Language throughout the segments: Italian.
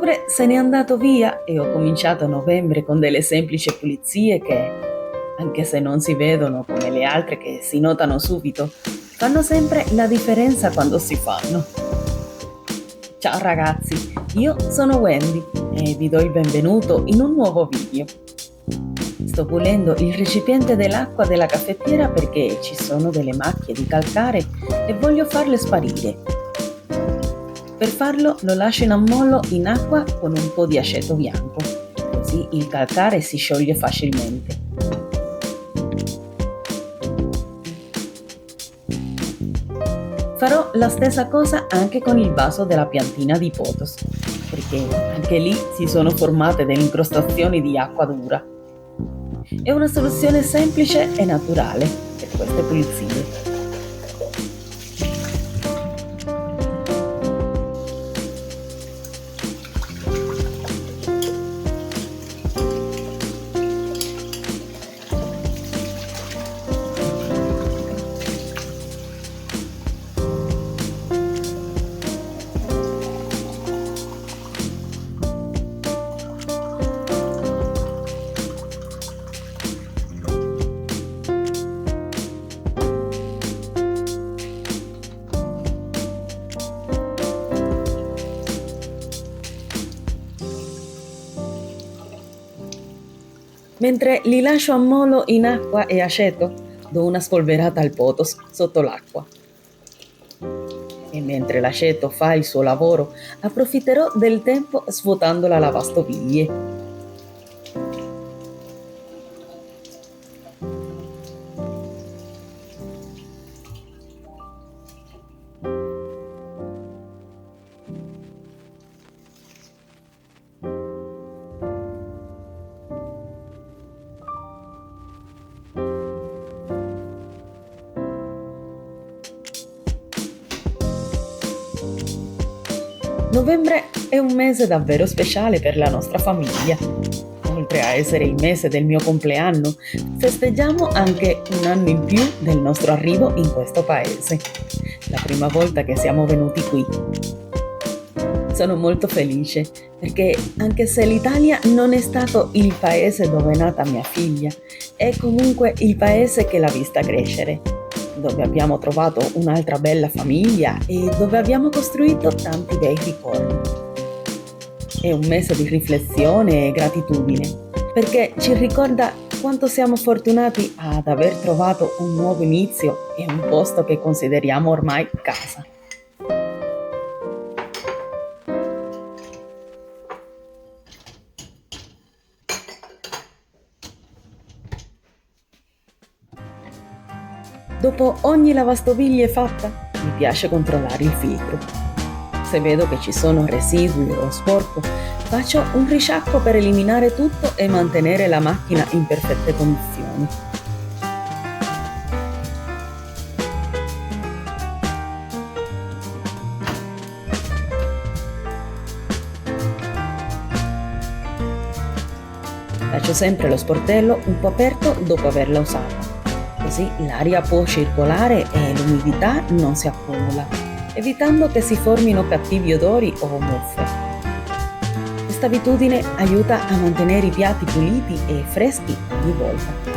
Ottobre se n'è andato via e ho cominciato a novembre con delle semplici pulizie che, anche se non si vedono come le altre che si notano subito, fanno sempre la differenza quando si fanno. Ciao ragazzi, io sono Wendy e vi do il benvenuto in un nuovo video. Sto pulendo il recipiente dell'acqua della caffettiera perché ci sono delle macchie di calcare e voglio farle sparire. Per farlo lo lascio in ammollo in acqua con un po' di aceto bianco, così il calcare si scioglie facilmente. Farò la stessa cosa anche con il vaso della piantina di pothos, perché anche lì si sono formate delle incrostazioni di acqua dura. È una soluzione semplice e naturale per queste pulizie. Mentre li lascio a molo in acqua e aceto, do una spolverata al pothos sotto l'acqua. E mentre l'aceto fa il suo lavoro, approfitterò del tempo svuotando la lavastoviglie. Novembre è un mese davvero speciale per la nostra famiglia. Oltre a essere il mese del mio compleanno, festeggiamo anche un anno in più del nostro arrivo in questo paese. La prima volta che siamo venuti qui. Sono molto felice perché anche se l'Italia non è stato il paese dove è nata mia figlia, è comunque il paese che l'ha vista crescere, dove abbiamo trovato un'altra bella famiglia e dove abbiamo costruito tanti bei ricordi. È un mese di riflessione e gratitudine, perché ci ricorda quanto siamo fortunati ad aver trovato un nuovo inizio e un posto che consideriamo ormai casa. Dopo ogni lavastoviglie fatta, mi piace controllare il filtro. Se vedo che ci sono residui o sporco, faccio un risciacquo per eliminare tutto e mantenere la macchina in perfette condizioni. Lascio sempre lo sportello un po' aperto dopo averla usata. Così l'aria può circolare e l'umidità non si accumula, evitando che si formino cattivi odori o muffe. Questa abitudine aiuta a mantenere i piatti puliti e freschi ogni volta.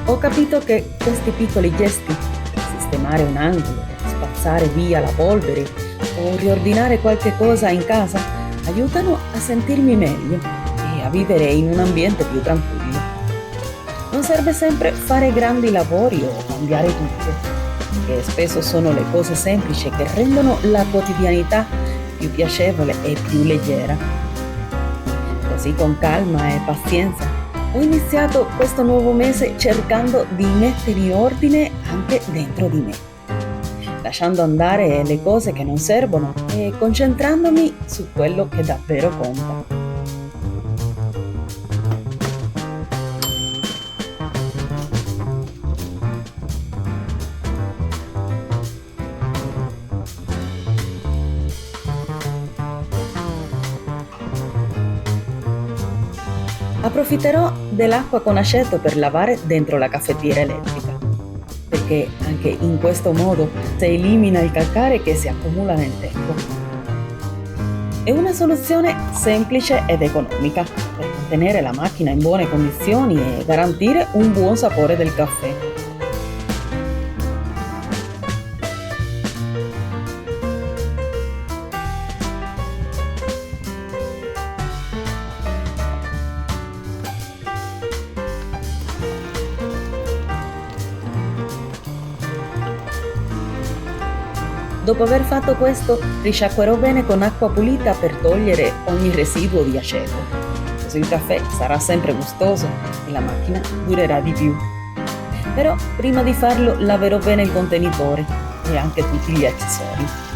Ho capito che questi piccoli gesti, sistemare un angolo, spazzare via la polvere o riordinare qualche cosa in casa, aiutano a sentirmi meglio e a vivere in un ambiente più tranquillo. Non serve sempre fare grandi lavori o cambiare tutto, perché spesso sono le cose semplici che rendono la quotidianità più piacevole e più leggera. Così con calma e pazienza ho iniziato questo nuovo mese cercando di mettere in ordine anche dentro di me, lasciando andare le cose che non servono e concentrandomi su quello che davvero conta. Approfitterò dell'acqua con aceto per lavare dentro la caffettiera elettrica, perché anche in questo modo si elimina il calcare che si accumula nel tempo. È una soluzione semplice ed economica per mantenere la macchina in buone condizioni e garantire un buon sapore del caffè. Dopo aver fatto questo, risciacquerò bene con acqua pulita per togliere ogni residuo di aceto. Così il caffè sarà sempre gustoso e la macchina durerà di più. Però prima di farlo laverò bene il contenitore e anche tutti gli accessori.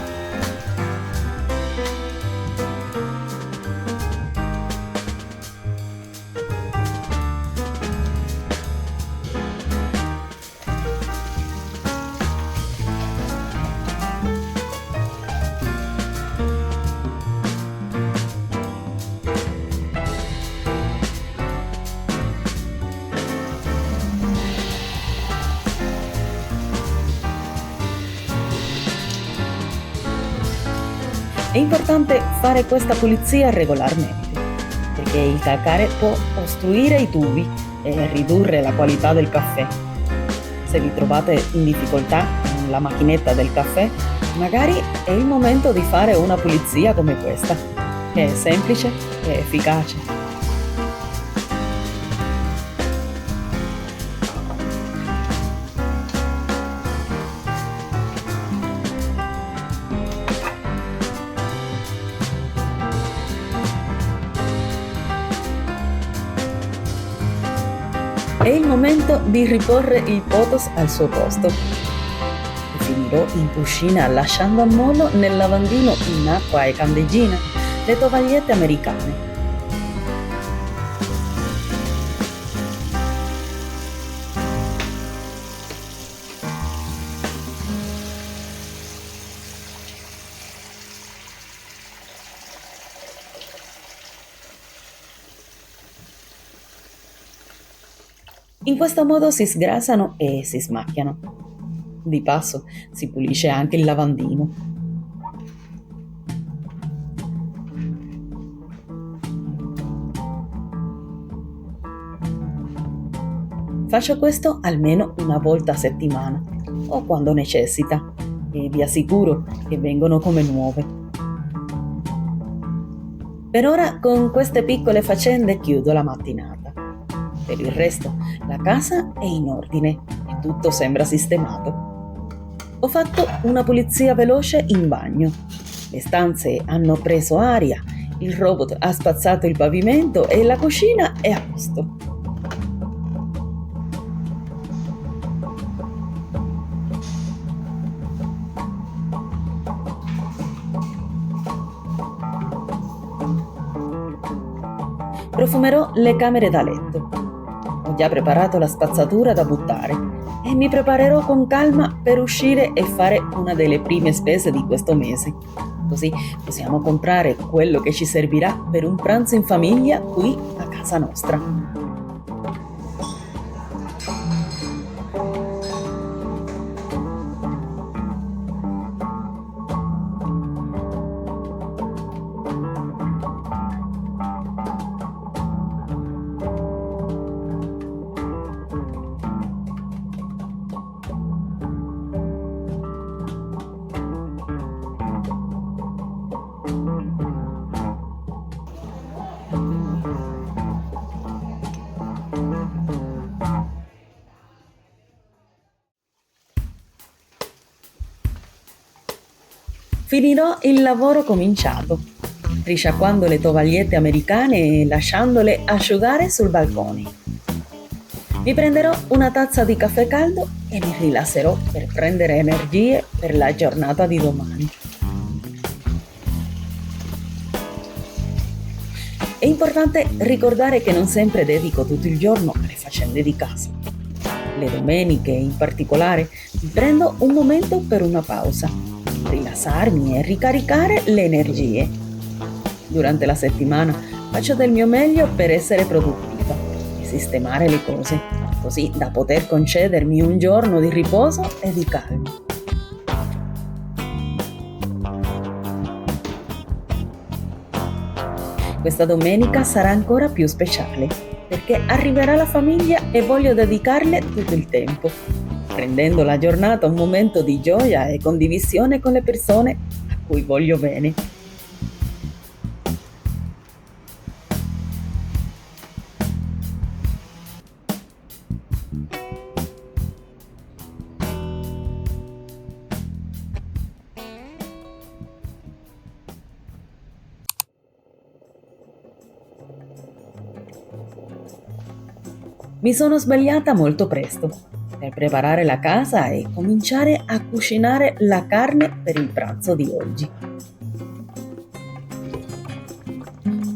È importante fare questa pulizia regolarmente, perché il calcare può ostruire i tubi e ridurre la qualità del caffè. Se vi trovate in difficoltà con la macchinetta del caffè, magari è il momento di fare una pulizia come questa, che è semplice e efficace. È il momento di riporre il potos al suo posto. Finirò in cucina lasciando a mollo nel lavandino in acqua e candeggina le tovagliette americane. In questo modo si sgrasano e si smacchiano. Di passo si pulisce anche il lavandino. Faccio questo almeno una volta a settimana o quando necessita e vi assicuro che vengono come nuove. Per ora con queste piccole faccende chiudo la mattinata. Per il resto la casa è in ordine e tutto sembra sistemato. Ho fatto una pulizia veloce in bagno. Le stanze hanno preso aria, il robot ha spazzato il pavimento e la cucina è a posto. Profumerò le camere da letto. Ho già preparato la spazzatura da buttare e mi preparerò con calma per uscire e fare una delle prime spese di questo mese. Così possiamo comprare quello che ci servirà per un pranzo in famiglia qui a casa nostra. Finirò il lavoro cominciato, risciacquando le tovagliette americane e lasciandole asciugare sul balcone. Mi prenderò una tazza di caffè caldo e mi rilasserò per prendere energie per la giornata di domani. È importante ricordare che non sempre dedico tutto il giorno alle faccende di casa. Le domeniche in particolare mi prendo un momento per una pausa, rilassarmi e ricaricare le energie. Durante la settimana faccio del mio meglio per essere produttiva sistemare le cose, così da poter concedermi un giorno di riposo e di calma. Questa domenica sarà ancora più speciale, perché arriverà la famiglia e voglio dedicarle tutto il tempo, rendendo la giornata un momento di gioia e condivisione con le persone a cui voglio bene. Mi sono svegliata molto presto per preparare la casa e cominciare a cucinare la carne per il pranzo di oggi.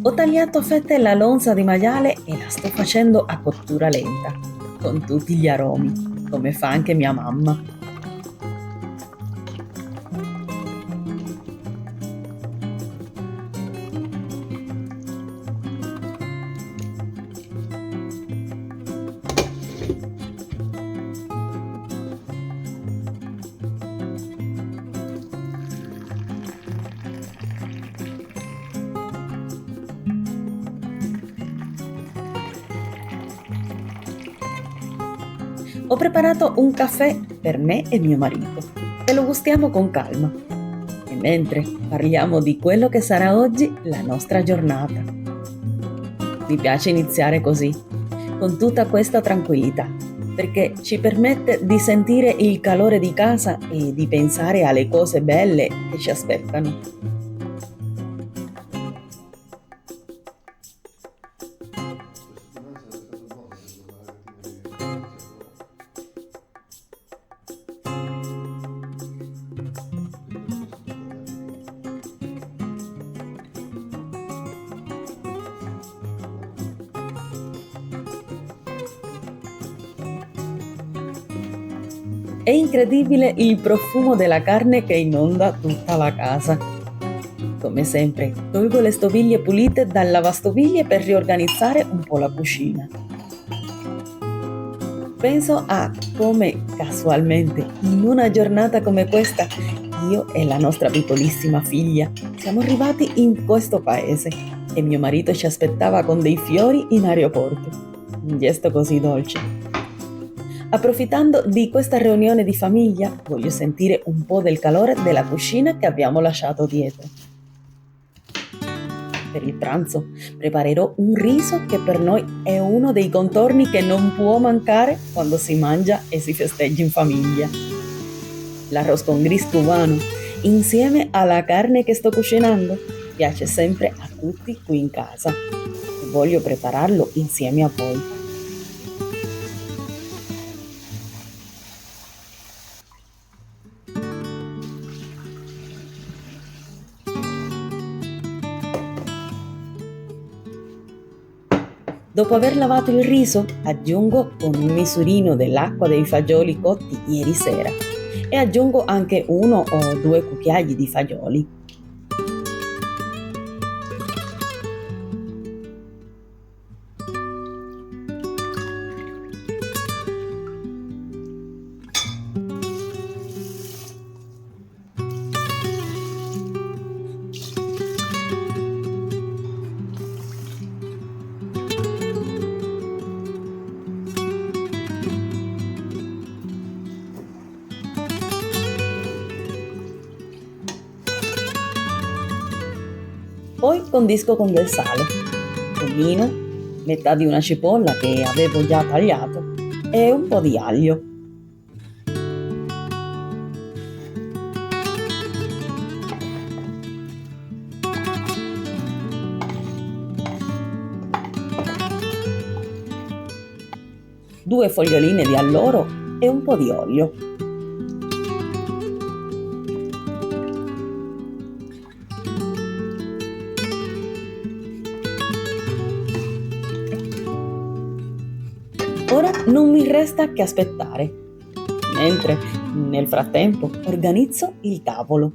Ho tagliato a fette la lonza di maiale e la sto facendo a cottura lenta, con tutti gli aromi, come fa anche mia mamma. Ho preparato un caffè per me e mio marito e lo gustiamo con calma. E mentre parliamo di quello che sarà oggi la nostra giornata. Mi piace iniziare così, con tutta questa tranquillità, perché ci permette di sentire il calore di casa e di pensare alle cose belle che ci aspettano. È incredibile il profumo della carne che inonda tutta la casa. Come sempre, tolgo le stoviglie pulite dal lavastoviglie per riorganizzare un po' la cucina. Penso a come, casualmente, in una giornata come questa, io e la nostra piccolissima figlia siamo arrivati in questo paese e mio marito ci aspettava con dei fiori in aeroporto. Un gesto così dolce. Approfittando di questa riunione di famiglia, voglio sentire un po' del calore della cucina che abbiamo lasciato dietro. Per il pranzo preparerò un riso che per noi è uno dei contorni che non può mancare quando si mangia e si festeggia in famiglia. L'arroz con gris cubano, insieme alla carne che sto cucinando, piace sempre a tutti qui in casa e voglio prepararlo insieme a voi. Dopo aver lavato il riso, aggiungo con un misurino dell'acqua dei fagioli cotti ieri sera e aggiungo anche 1 o 2 cucchiai di fagioli. Poi condisco con del sale, cumino, metà di una cipolla che avevo già tagliato e un po' di aglio. Due foglioline di alloro e un po' di olio. Ora non mi resta che aspettare, mentre nel frattempo organizzo il tavolo.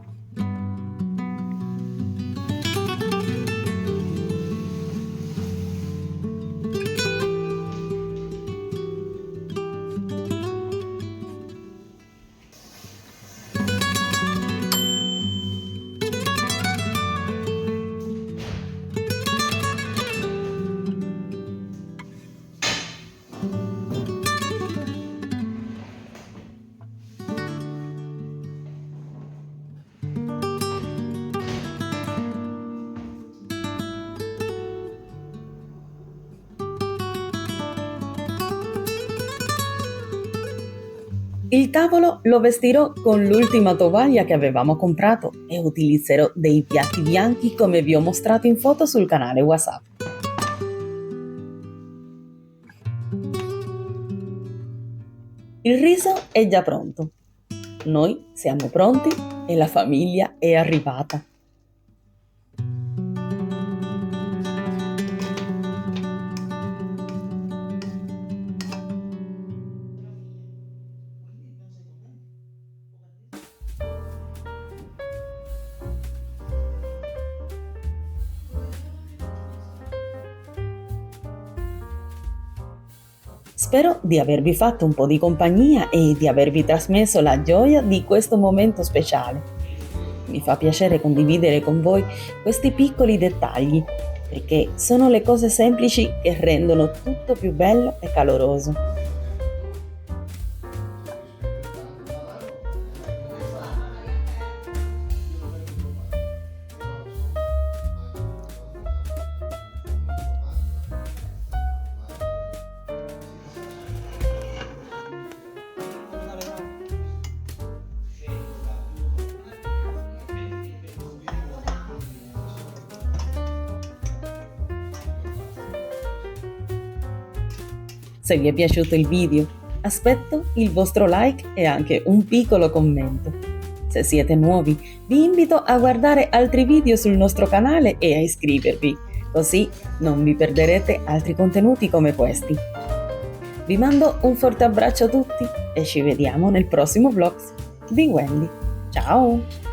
Il tavolo lo vestirò con l'ultima tovaglia che avevamo comprato e utilizzerò dei piatti bianchi come vi ho mostrato in foto sul canale WhatsApp. Il riso è già pronto. Noi siamo pronti e la famiglia è arrivata. Spero di avervi fatto un po' di compagnia e di avervi trasmesso la gioia di questo momento speciale. Mi fa piacere condividere con voi questi piccoli dettagli, perché sono le cose semplici che rendono tutto più bello e caloroso. Se vi è piaciuto il video, aspetto il vostro like e anche un piccolo commento. Se siete nuovi, vi invito a guardare altri video sul nostro canale e a iscrivervi, così non vi perderete altri contenuti come questi. Vi mando un forte abbraccio a tutti e ci vediamo nel prossimo vlog di Wendy. Ciao!